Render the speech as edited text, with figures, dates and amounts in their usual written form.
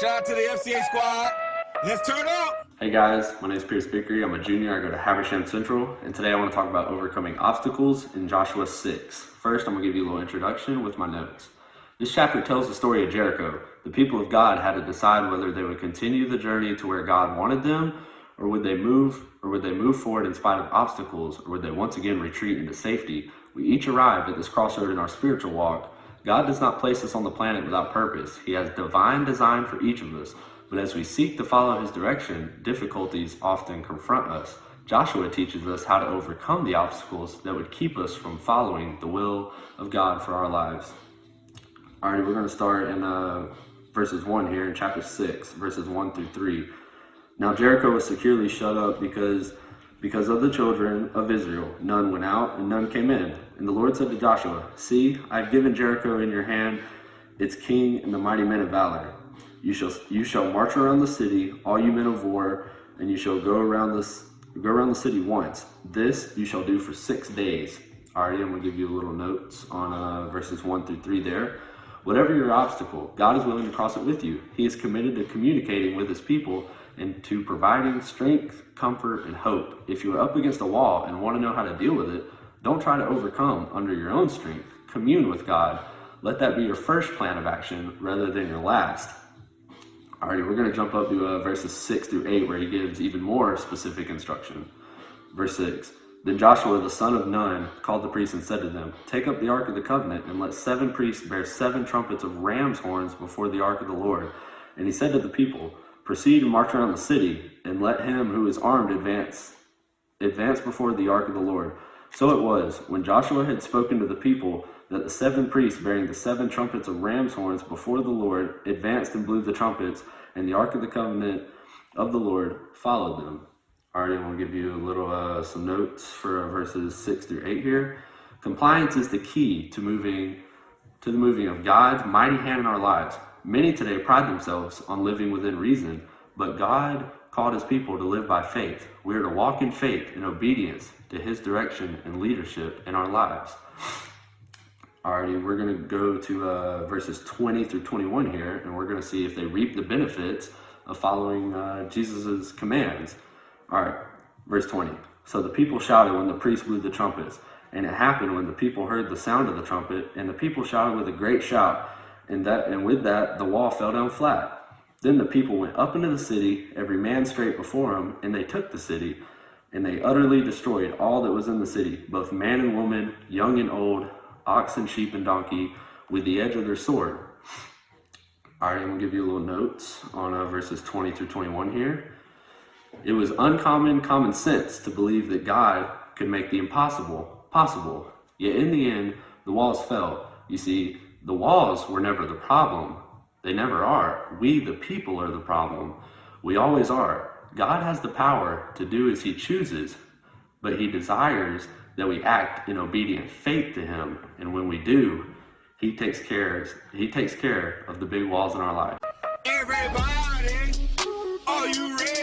Shout out to the FCA squad. Let's turn up. Hey guys, my name is Vickery. I'm a junior. I go to Habersham Central, and today I want to talk about overcoming obstacles in Joshua 6. First, I'm going to give you a little introduction with my notes. This chapter tells the story of Jericho. The people of God had to decide whether they would continue the journey to where God wanted them, or would they move forward in spite of obstacles, or would they once again retreat into safety. We each arrived at this crossroad in our spiritual walk. God does not place us on the planet without purpose. He has divine design for each of us. But as we seek to follow his direction, difficulties often confront us. Joshua teaches us how to overcome the obstacles that would keep us from following the will of God for our lives. All right, we're going to start in verses 1 here in chapter 6, verses 1 through 3. Now Jericho was securely shut up because of the children of Israel. None went out and none came in. And the Lord said to Joshua, "See, I have given Jericho in your hand, its king and the mighty men of valor. You shall march around the city, all you men of war, and you shall go around the city once. This you shall do for 6 days." Alright, I'm going to give you a little notes on verses 1 through 3 there. Whatever your obstacle, God is willing to cross it with you. He is committed to communicating with his people and to providing strength, comfort, and hope. If you are up against a wall and want to know how to deal with it, don't try to overcome under your own strength. Commune with God. Let that be your first plan of action rather than your last. Alright, we're going to jump up to verses 6 through 8 where he gives even more specific instruction. Verse 6. Then Joshua the son of Nun called the priests and said to them, "Take up the ark of the covenant, and let 7 priests bear 7 trumpets of ram's horns before the ark of the Lord." And he said to the people, "Proceed and march around the city, and let him who is armed advance before the ark of the Lord." So it was, when Joshua had spoken to the people, that the 7 priests bearing the 7 trumpets of ram's horns before the Lord advanced and blew the trumpets, and the ark of the covenant of the Lord followed them. Alright, I'm going to give you a little some notes for verses 6 through 8 here. Compliance is the key to the moving of God's mighty hand in our lives. Many today pride themselves on living within reason, but God called his people to live by faith. We are to walk in faith and obedience to his direction and leadership in our lives. Alrighty, we're going to go to verses 20 through 21 here, and we're going to see if they reap the benefits of following Jesus' commands. Alright, verse 20. So the people shouted when the priest blew the trumpets, and it happened when the people heard the sound of the trumpet, and the people shouted with a great shout, and with that the wall fell down flat. Then the people went up into the city, every man straight before him, and they took the city, and they utterly destroyed all that was in the city, both man and woman, young and old, ox and sheep and donkey, with the edge of their sword. Alright, I'm going to give you a little notes on verses 20 through 21 here. It was uncommon common sense to believe that God could make the impossible possible. Yet in the end, the walls fell. You see, the walls were never the problem. They never are. We, the people, are the problem. We always are. God has the power to do as he chooses, but he desires that we act in obedient faith to him. And when we do, he takes care of the big walls in our life. Everybody, are you ready?